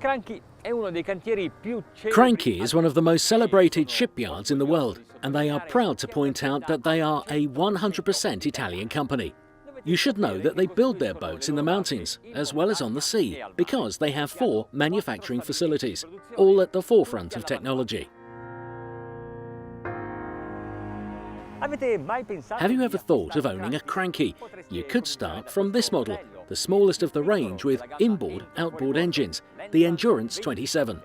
Cranchi is one of the most celebrated shipyards in the world, and they are proud to point out that they are a 100% Italian company. You should know that they build their boats in the mountains, as well as on the sea, because they have 4 manufacturing facilities, all at the forefront of technology. Have you ever thought of owning a Cranchi? You could start from this model, the smallest of the range with inboard-outboard engines, the Endurance 27.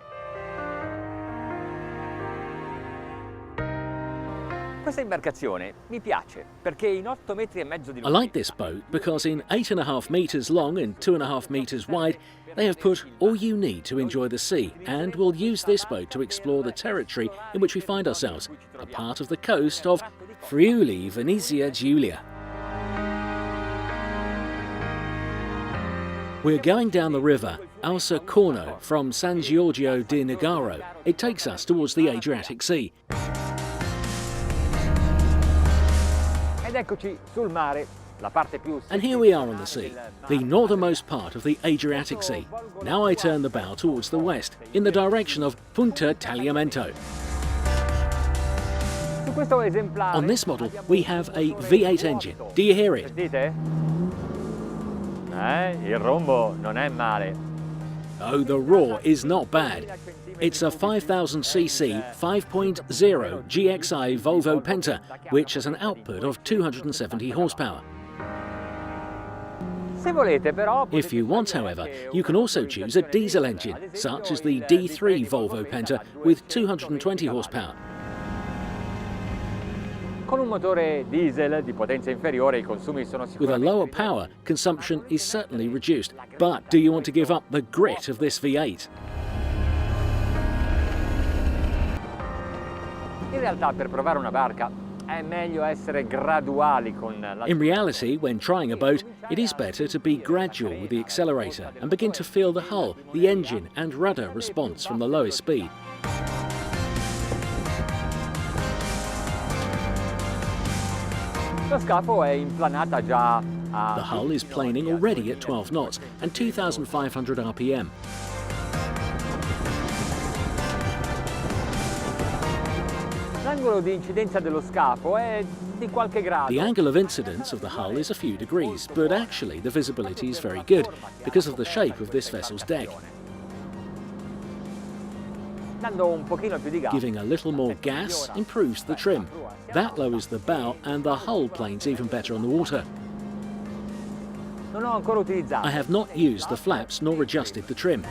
I like this boat because in 8.5 meters long and 2.5 meters wide, they have put all you need to enjoy the sea, and will use this boat to explore the territory in which we find ourselves, a part of the coast of Friuli Venezia Giulia. We're going down the river Alsa Corno from San Giorgio di Nogaro. It takes us towards the Adriatic Sea. And here we are on the sea, the northernmost part of the Adriatic Sea. Now I turn the bow towards the west, in the direction of Punta Tagliamento. On this model, we have a V8 engine. Do you hear it? Oh, the roar is not bad. It's a 5000cc 5.0 GXI Volvo Penta, which has an output of 270 horsepower. If you want, however, you can also choose a diesel engine, such as the D3 Volvo Penta with 220 horsepower. With a lower power, consumption is certainly reduced. But do you want to give up the grit of this V8? In reality, when trying a boat, it is better to be gradual with the accelerator and begin to feel the hull, the engine and rudder response from the lowest speed. The hull is planing already at 12 knots and 2,500 RPM. The angle of incidence of the hull is a few degrees, but actually the visibility is very good because of the shape of this vessel's deck. Giving a little more gas improves the trim. That lowers the bow and the hull planes even better on the water. I have not used the flaps nor adjusted the trim.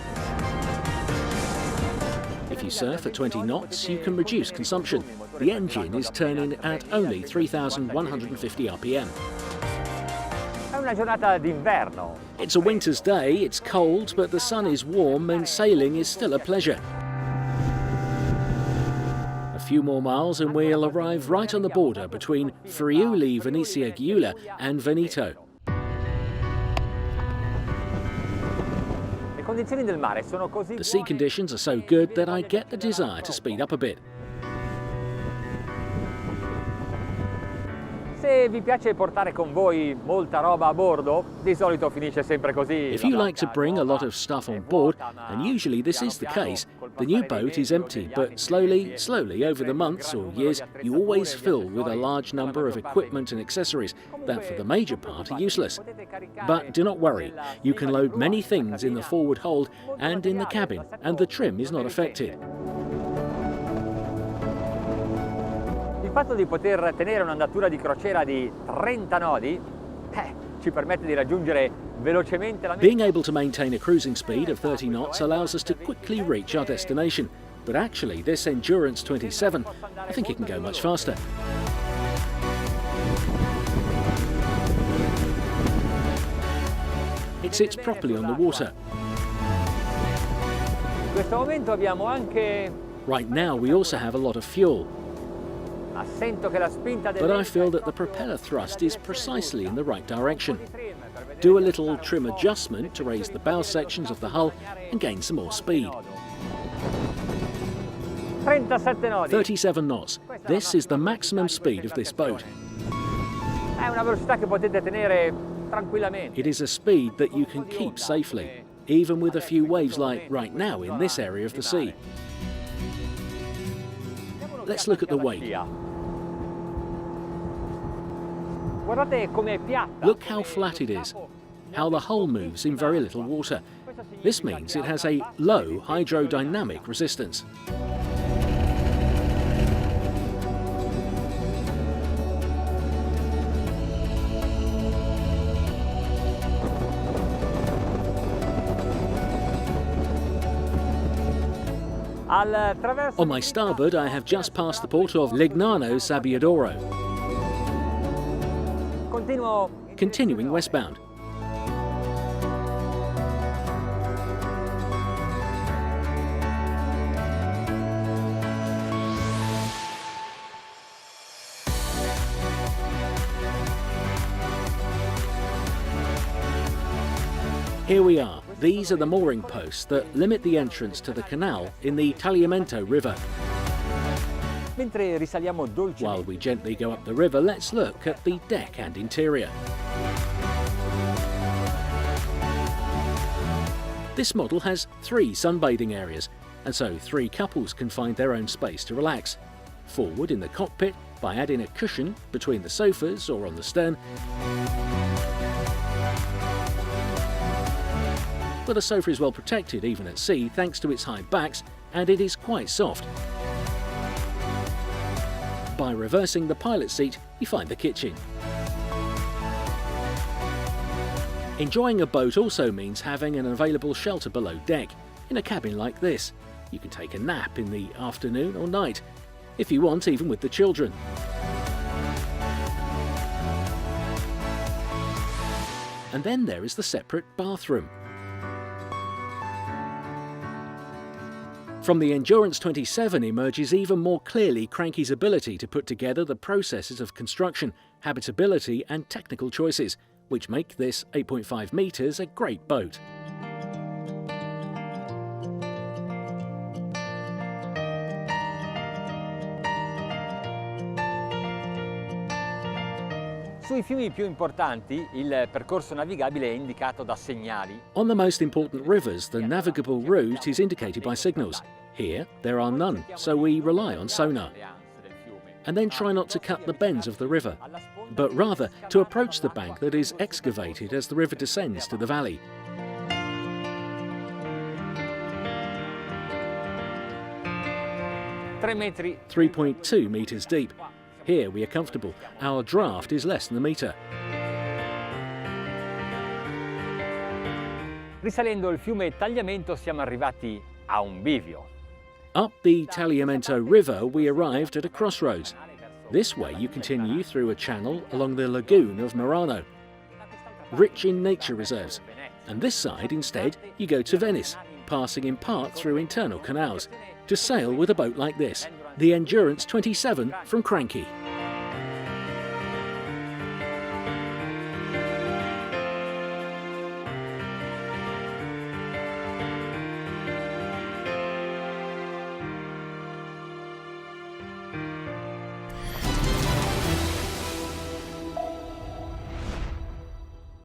If you surf at 20 knots, you can reduce consumption. The engine is turning at only 3,150 RPM. It's a winter's day, it's cold, but the sun is warm and sailing is still a pleasure. A few more miles and we'll arrive right on the border between Friuli Venezia Giulia and Veneto. The sea conditions are so good that I get the desire to speed up a bit. If you like to bring a lot of stuff on board, and usually this is the case, the new boat is empty, but slowly over the months or years, you always fill with a large number of equipment and accessories that for the major part are useless. But do not worry, you can load many things in the forward hold and in the cabin, and the trim is not affected. Il fatto di poter tenere un'andatura di crociera di 30 nodi ci permette di raggiungere velocemente la meta. Being able to maintain a cruising speed of 30 knots allows us to quickly reach our destination. But actually, this Endurance 27, I think it can go much faster. It sits properly on the water. Right now, we also have a lot of fuel. But I feel that the propeller thrust is precisely in the right direction. Do a little trim adjustment to raise the bow sections of the hull and gain some more speed. 37 knots. This is the maximum speed of this boat. It is a speed that you can keep safely. even with a few waves like right now in this area of the sea. Let's look at the wake. Look how flat it is, how the hull moves in very little water. This means it has a low hydrodynamic resistance. On my starboard, I have just passed the port of Legnano Sabbiadoro. Continuing westbound. Here we are. These are the mooring posts that limit the entrance to the canal in the Tagliamento River. While we gently go up the river, let's look at the deck and interior. This model has 3 sunbathing areas, and so 3 couples can find their own space to relax. Forward in the cockpit by adding a cushion between the sofas or on the stern. But the sofa is well protected even at sea thanks to its high backs, and it is quite soft. By reversing the pilot seat, you find the kitchen. Enjoying a boat also means having an available shelter below deck, in a cabin like this. You can take a nap in the afternoon or night, if you want, even with the children. And then there is the separate bathroom. From the Endurance 27 emerges even more clearly Cranchi's ability to put together the processes of construction, habitability and technical choices, which make this 8.5 metres a great boat. Sui fiumi più importanti il percorso navigabile è indicato da segnali. On the most important rivers, the navigable route is indicated by signals. Here, there are none, so we rely on sonar. And then try not to cut the bends of the river, but rather to approach the bank that is excavated as the river descends to the valley. metri. 3.2 metres deep. Here we are comfortable. Our draft is less than a metre. Risalendo il fiume Tagliamento siamo arrivati a un bivio. Up the Tagliamento River we arrived at a crossroads. This way you continue through a channel along the lagoon of Murano, rich in nature reserves. And this side instead you go to Venice, passing in part through internal canals, to sail with a boat like this, the Endurance 27 from Cranchi.